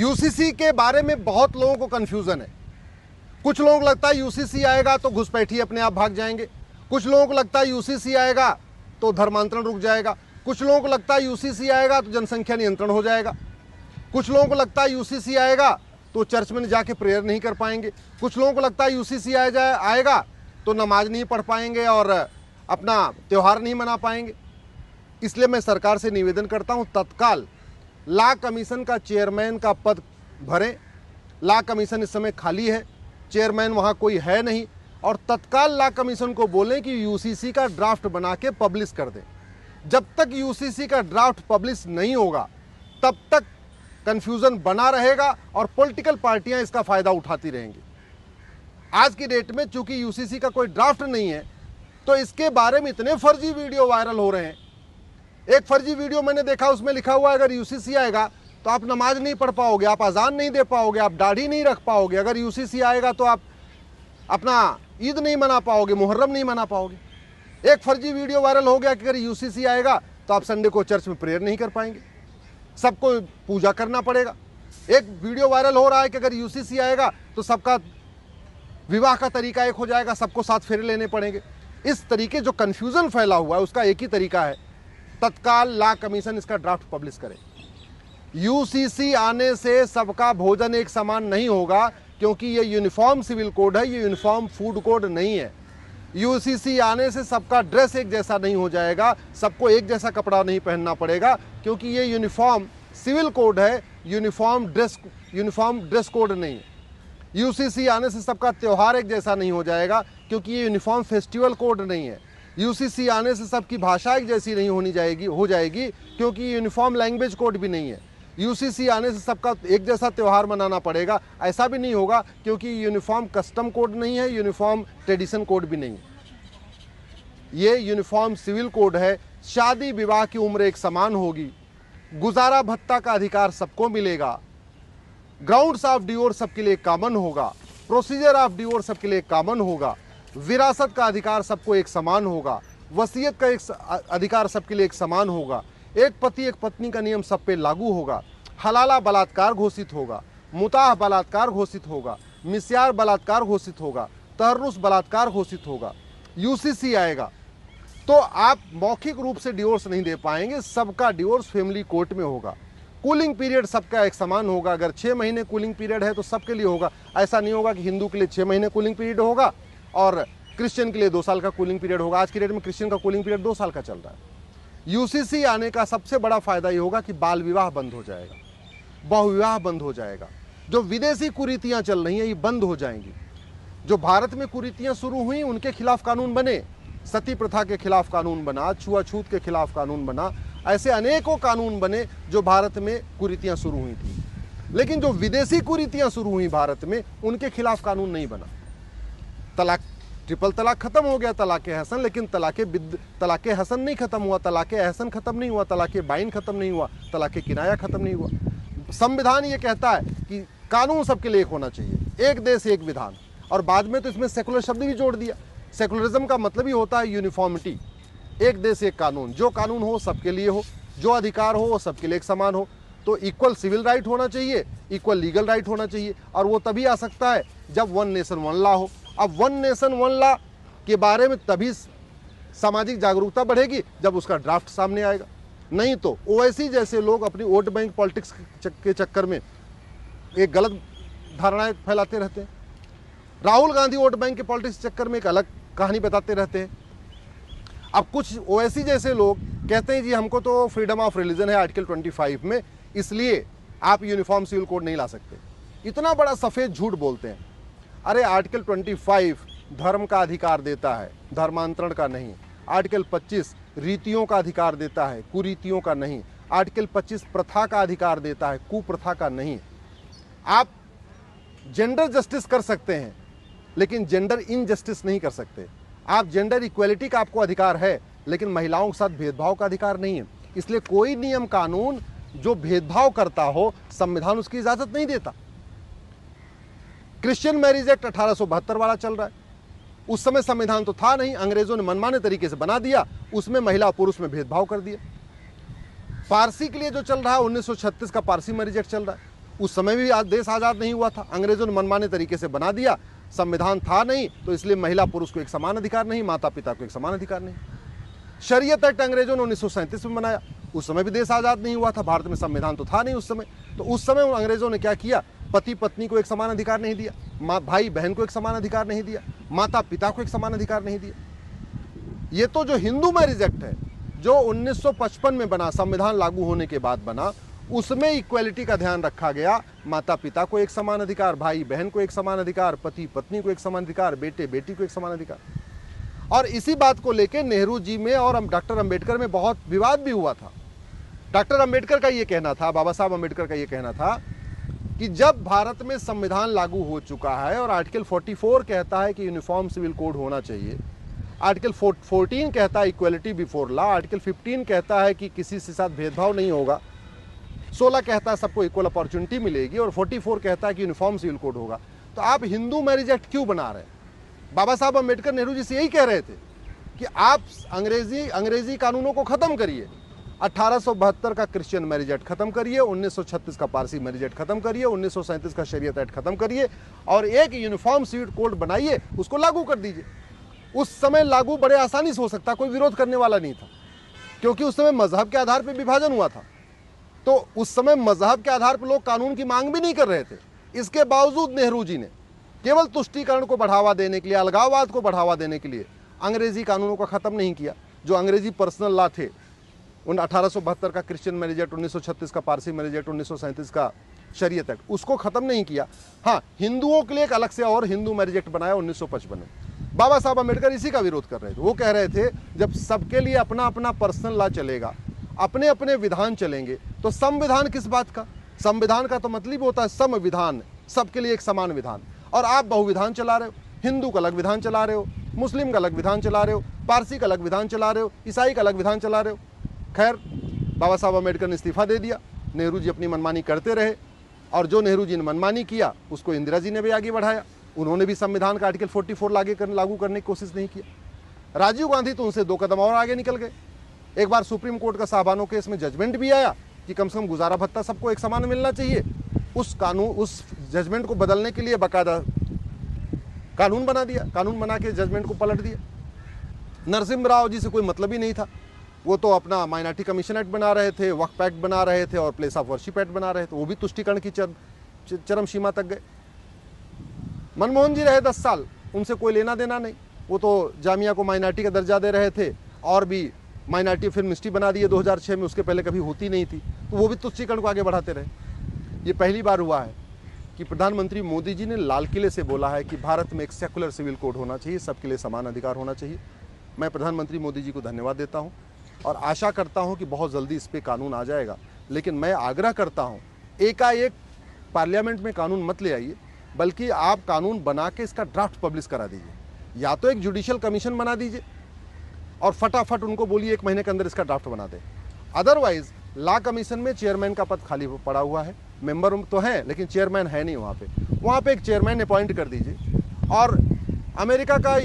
UCC के बारे में बहुत लोगों को कंफ्यूजन है। कुछ लोगों को लगता है यूसीसी आएगा तो घुसपैठी अपने आप भाग जाएंगे, कुछ लोगों को लगता है यूसीसी आएगा तो धर्मांतरण रुक जाएगा, कुछ लोगों को लगता है यूसीसी आएगा तो जनसंख्या नियंत्रण हो जाएगा, कुछ लोगों को लगता है यूसीसी आएगा तो चर्च में जाके प्रेयर नहीं कर पाएंगे, कुछ लोगों को लगता है यूसीसी आएगा तो नमाज नहीं पढ़ पाएंगे और अपना त्यौहार नहीं मना पाएंगे। इसलिए मैं सरकार से निवेदन करता हूं, तत्काल लॉ कमीशन का चेयरमैन का पद भरें। लॉ कमीशन इस समय खाली है, चेयरमैन वहां कोई है नहीं, और तत्काल लॉ कमीशन को बोलें कि यूसीसी का ड्राफ्ट बना के पब्लिश कर दें। जब तक यूसीसी का ड्राफ्ट पब्लिश नहीं होगा तब तक कंफ्यूजन बना रहेगा और पॉलिटिकल पार्टियां इसका फायदा उठाती रहेंगी। आज की डेट में चूंकि यूसीसी का कोई ड्राफ्ट नहीं है तो इसके बारे में इतने फर्जी वीडियो वायरल हो रहे हैं। एक फर्जी वीडियो मैंने देखा, उसमें लिखा हुआ है अगर यूसीसी आएगा तो आप नमाज नहीं पढ़ पाओगे, आप अजान नहीं दे पाओगे, आप दाढ़ी नहीं रख पाओगे, अगर यूसीसी आएगा तो आप अपना ईद नहीं मना पाओगे, मुहर्रम नहीं मना पाओगे। एक फर्जी वीडियो वायरल हो गया कि अगर यूसीसी आएगा तो आप संडे को चर्च में प्रेयर नहीं कर पाएंगे, सबको पूजा करना पड़ेगा। एक वीडियो वायरल हो रहा है कि अगर यूसीसी आएगा तो सबका विवाह का तरीका एक हो जाएगा, सबको साथ फेरे लेने पड़ेंगे। इस तरीके जो कन्फ्यूजन फैला हुआ है उसका एक ही तरीका है, तत्काल लॉ कमीशन इसका ड्राफ्ट पब्लिश करे। यूसीसी आने से सबका भोजन एक समान नहीं होगा, क्योंकि ये यूनिफॉर्म सिविल कोड है, ये यूनिफॉर्म फूड कोड नहीं है। यूसीसी आने से सबका ड्रेस एक जैसा नहीं हो जाएगा, सबको एक जैसा कपड़ा नहीं पहनना पड़ेगा, क्योंकि ये यूनिफॉर्म सिविल कोड है, यूनिफॉर्म ड्रेस कोड नहीं है। यूसीसी आने से सबका त्यौहार एक जैसा नहीं हो जाएगा, क्योंकि ये यूनिफॉर्म फेस्टिवल कोड नहीं है। यूसीसी आने से सबकी भाषा एक जैसी नहीं हो जाएगी, क्योंकि यूनिफॉर्म लैंग्वेज कोड भी नहीं है। यूसीसी आने से सबका एक जैसा त्यौहार मनाना पड़ेगा, ऐसा भी नहीं होगा, क्योंकि यूनिफॉर्म कस्टम कोड नहीं है, यूनिफॉर्म ट्रेडिशन कोड भी नहीं है। ये यूनिफॉर्म सिविल कोड है। शादी विवाह की उम्र एक समान होगी, गुजारा भत्ता का अधिकार सबको मिलेगा, ग्राउंड्स ऑफ डिवोर्स सबके लिए कॉमन होगा, प्रोसीजर ऑफ डिवोर्स सबके लिए कॉमन होगा, विरासत का अधिकार सबको एक समान होगा, वसीयत का एक अधिकार सबके लिए एक समान होगा, एक पति एक पत्नी का नियम सब पे लागू होगा, हलाला बलात्कार घोषित होगा, मुताह बलात्कार घोषित होगा, मिस्यार बलात्कार घोषित होगा, तहर्रुस बलात्कार घोषित होगा। यूसीसी आएगा तो आप मौखिक रूप से डिवोर्स नहीं दे पाएंगे, सबका डिवोर्स फैमिली कोर्ट में होगा। कूलिंग पीरियड सबका एक समान होगा, अगर 6 महीने कूलिंग पीरियड है तो सबके लिए होगा। ऐसा नहीं होगा कि हिंदू के लिए 6 महीने कूलिंग पीरियड होगा और क्रिश्चियन के लिए 2 साल का कूलिंग पीरियड होगा। आज की डेट में क्रिश्चियन का कूलिंग पीरियड 2 साल का चल रहा है। यूसीसी आने का सबसे बड़ा फायदा ये होगा कि बाल विवाह बंद हो जाएगा, बहुविवाह बंद हो जाएगा, जो विदेशी कुरीतियां चल रही हैं ये बंद हो जाएंगी। जो भारत में कुरीतियां शुरू हुई उनके खिलाफ कानून बने, सती प्रथा के खिलाफ कानून बना, छुआछूत के खिलाफ कानून बना, ऐसे अनेकों कानून बने जो भारत में कुरीतियां शुरू हुई थी। लेकिन जो विदेशी कुरीतियां शुरू हुई भारत में उनके खिलाफ कानून नहीं बना। तलाक, ट्रिपल तलाक खत्म हो गया, तलाक हसन, लेकिन तलाक हसन नहीं खत्म हुआ, तलाक एहसन खत्म नहीं हुआ, तलाक बाइन खत्म नहीं हुआ, तलाक किनाया खत्म नहीं हुआ। संविधान ये कहता है कि कानून सबके लिए एक होना चाहिए, एक देश एक विधान, और बाद में तो इसमें सेकुलर शब्द भी जोड़ दिया। सेकुलरिज्म का मतलब ही होता है यूनिफॉर्मिटी, एक देश एक कानून, जो कानून हो सबके लिए हो, जो अधिकार हो वो सबके लिए एक समान हो। तो इक्वल सिविल राइट होना चाहिए, इक्वल लीगल राइट होना चाहिए, और वो तभी आ सकता है जब वन नेशन वन लॉ हो। अब वन नेशन वन लॉ के बारे में तभी सामाजिक जागरूकता बढ़ेगी जब उसका ड्राफ्ट सामने आएगा। नहीं तो ओवैसी जैसे लोग अपनी वोट बैंक पॉलिटिक्स के चक्कर में एक गलत धारणाएं फैलाते रहते हैं। राहुल गांधी वोट बैंक के पॉलिटिक्स के चक्कर में एक अलग कहानी बताते रहते हैं। अब कुछ ओवैसी जैसे लोग कहते हैं जी हमको तो फ्रीडम ऑफ रिलीजन है आर्टिकल 25 में, इसलिए आप यूनिफॉर्म सिविल कोड नहीं ला सकते। इतना बड़ा सफ़ेद झूठ बोलते हैं। अरे आर्टिकल 25 धर्म का अधिकार देता है, धर्मांतरण का नहीं। आर्टिकल 25 रीतियों का अधिकार देता है, कुरीतियों का नहीं। आर्टिकल 25 प्रथा का अधिकार देता है, कुप्रथा का नहीं। आप जेंडर जस्टिस कर सकते हैं लेकिन जेंडर इनजस्टिस नहीं कर सकते। आप जेंडर इक्वलिटी का आपको अधिकार है लेकिन महिलाओं के साथ भेदभाव का अधिकार नहीं है। इसलिए कोई नियम कानून जो भेदभाव करता हो संविधान उसकी इजाजत नहीं देता। क्रिश्चियन मैरिज एक्ट 1872 वाला चल रहा है, उस समय संविधान तो था नहीं, अंग्रेजों ने मनमाने तरीके से बना दिया, उसमें महिला पुरुष में भेदभाव कर दिया। पारसी के लिए जो चल रहा है 1936 का पारसी मैरिज एक्ट चल रहा है, उस समय भी देश आज़ाद नहीं हुआ था, अंग्रेजों ने मनमाने तरीके से बना दिया, संविधान था नहीं, तो इसलिए महिला पुरुष को एक समान अधिकार नहीं, माता पिता को एक समान अधिकार नहीं। शरीयत एक्ट अंग्रेजों ने 1937 में बनाया, उस समय भी देश आज़ाद नहीं हुआ था, भारत में संविधान तो था नहीं उस समय। तो उस समय अंग्रेजों ने क्या किया, पति पत्नी को एक समान अधिकार नहीं दिया, भाई बहन को एक समान अधिकार नहीं दिया, माता पिता को एक समान अधिकार नहीं दिया। ये तो जो हिंदू मैरिज एक्ट है जो 1955 में बना, संविधान लागू होने के बाद बना, उसमें इक्वलिटी का ध्यान रखा गया, माता पिता को एक समान अधिकार, भाई बहन को एक समान अधिकार, पति पत्नी को एक समान अधिकार, बेटे बेटी को एक समान अधिकार। और इसी बात को लेकर नेहरू जी में और डॉक्टर अंबेडकर में बहुत विवाद भी हुआ था। डॉक्टर अंबेडकर का ये कहना था, बाबा साहब अंबेडकर का ये कहना था कि जब भारत में संविधान लागू हो चुका है और आर्टिकल 44 कहता है कि यूनिफॉर्म सिविल कोड होना चाहिए, आर्टिकल 14 कहता है इक्वलिटी बिफोर लॉ, आर्टिकल 15 कहता है कि किसी के साथ भेदभाव नहीं होगा, 16 कहता है सबको इक्वल अपॉर्चुनिटी मिलेगी और 44 कहता है कि यूनिफॉर्म सिविल कोड होगा, तो आप हिंदू मैरिज एक्ट क्यों बना रहे हैं? बाबा साहब अंबेडकर नेहरू जी से यही कह रहे थे कि आप अंग्रेजी कानूनों को खत्म करिए, 1872 का क्रिश्चियन मैरिज एक्ट खत्म करिए, 1936 का पारसी मैरिज एक्ट खत्म करिए, 1937 का शरीयत एक्ट खत्म करिए और एक यूनिफॉर्म सिविल कोड बनाइए, उसको लागू कर दीजिए। उस समय लागू बड़े आसानी से हो सकता, कोई विरोध करने वाला नहीं था, क्योंकि उस समय मजहब के आधार पर विभाजन हुआ था। तो उस समय मजहब के आधार पर लोग कानून की मांग भी नहीं कर रहे थे। इसके बावजूद नेहरू जी ने केवल तुष्टीकरण को बढ़ावा देने के लिए, अलगाववाद को बढ़ावा देने के लिए अंग्रेजी कानूनों को खत्म नहीं किया। जो अंग्रेजी पर्सनल लॉ थे, उन 1872 का क्रिश्चियन मैरिज एक्ट, 1936 का पारसी मैरिज एक्ट, 1937 का शरीयत एक्ट, उसको खत्म नहीं किया। हाँ, हिंदुओं के लिए एक अलग से और हिंदू मैरिज एक्ट बनाया 1955 में। बाबा साहब अम्बेडकर इसी का विरोध कर रहे थे। वो कह रहे थे जब सबके लिए अपना अपना पर्सनल लॉ चलेगा, अपने अपने विधान चलेंगे, तो संविधान किस बात का? संविधान का तो मतलब होता है संविधान, सबके लिए एक समान विधान। और आप बहुविधान चला रहे हो, हिंदू का अलग विधान चला रहे हो, मुस्लिम का अलग विधान चला रहे हो, पारसी का अलग विधान चला रहे हो, ईसाई का अलग विधान चला रहे हो। खैर, बाबा साहब अम्बेडकर ने इस्तीफा दे दिया, नेहरू जी अपनी मनमानी करते रहे और जो नेहरू जी ने मनमानी किया उसको इंदिरा जी ने भी आगे बढ़ाया। उन्होंने भी संविधान का आर्टिकल 44 लागू करने की कोशिश नहीं किया। राजीव गांधी तो उनसे 2 कदम और आगे निकल गए। एक बार सुप्रीम कोर्ट का साहबानों केस में जजमेंट भी आया कि कम से कम गुजारा भत्ता सबको एक समान मिलना चाहिए। उस जजमेंट को बदलने के लिए बाकायदा कानून बना दिया, कानून बना के जजमेंट को पलट दिया। नरसिम्हा राव जी से कोई मतलब ही नहीं था, वो तो अपना माइनॉरिटी कमीशन एक्ट बना रहे थे, वक्फ एक्ट बना रहे थे और प्लेस ऑफ वर्शिप एक्ट बना रहे थे, वो भी तुष्टीकरण की चरम सीमा तक गए। मनमोहन जी रहे 10 साल, उनसे कोई लेना देना नहीं, वो तो जामिया को माइनॉरिटी का दर्जा दे रहे थे और भी माइनॉरिटी फिल्म मिनिस्ट्री बना दी है 2006 में, उसके पहले कभी होती नहीं थी, तो वो भी तुष्टीकरण को आगे बढ़ाते रहे। ये पहली बार हुआ है कि प्रधानमंत्री मोदी जी ने लाल किले से बोला है कि भारत में एक सेकुलर सिविल कोड होना चाहिए, सबके लिए समान अधिकार होना चाहिए। मैं प्रधानमंत्री मोदी जी को धन्यवाद देता हूँ और आशा करता हूँ कि बहुत जल्दी इस पर कानून आ जाएगा। लेकिन मैं आग्रह करता हूँ, एकाएक पार्लियामेंट में कानून मत ले आइए, बल्कि आप कानून बना के इसका ड्राफ्ट पब्लिश करा दीजिए। या तो एक जुडिशियल कमीशन बना दीजिए और फटाफट उनको बोलिए 1 महीने के अंदर इसका ड्राफ्ट बना दें। अदरवाइज लॉ कमीशन में चेयरमैन का पद खाली पड़ा हुआ है, मेंबर तो हैं लेकिन चेयरमैन है नहीं वहाँ पे एक चेयरमैन अपॉइंट कर दीजिए। और अमेरिका का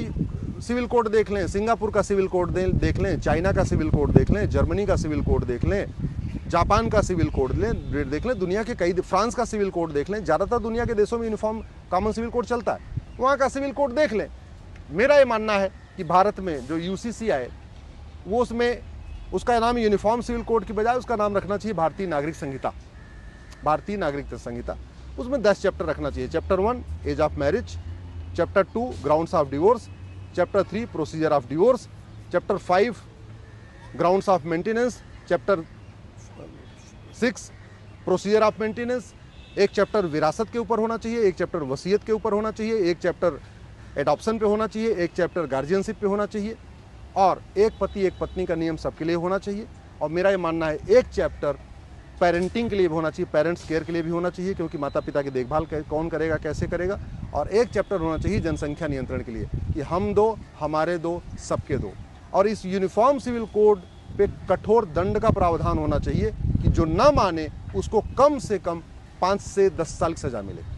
सिविल कोड देख लें, सिंगापुर का सिविल कोड देख लें, चाइना का सिविल कोड देख लें, जर्मनी का सिविल कोड देख लें, जापान का सिविल कोड देख लें, दुनिया के कई, फ्रांस का सिविल कोड देख लें। ज़्यादातर दुनिया के देशों में यूनिफॉर्म कॉमन सिविल कोड चलता है, वहाँ का सिविल कोड देख लें। मेरा ये मानना है कि भारत में जो यूसीसी आए वो उसका नाम यूनिफॉर्म सिविल कोड की बजाय उसका नाम रखना चाहिए भारतीय नागरिक संहिता, भारतीय नागरिकता संहिता। उसमें 10 चैप्टर रखना चाहिए। Chapter 1 age of marriage, chapter 2 grounds of divorce, chapter 3 procedure of divorce, chapter 5 grounds of maintenance, chapter 6 procedure of maintenance. एक चैप्टर विरासत के ऊपर होना चाहिए, एक चैप्टर वसीयत के ऊपर होना चाहिए, एक चैप्टर एडॉप्शन पे होना चाहिए, एक चैप्टर गार्जियनशिप पे होना चाहिए और एक पति एक पत्नी का नियम सबके लिए होना चाहिए। और मेरा ये मानना है एक चैप्टर पेरेंटिंग के लिए भी होना चाहिए, पेरेंट्स केयर के लिए भी होना चाहिए, क्योंकि माता पिता की देखभाल कौन करेगा, कैसे करेगा। और एक चैप्टर होना चाहिए जनसंख्या नियंत्रण के लिए कि हम दो, हमारे दो, सबके दो। और इस यूनिफॉर्म सिविल कोड पे कठोर दंड का प्रावधान होना चाहिए कि जो ना माने उसको कम से कम 5 से 10 साल की सजा मिले।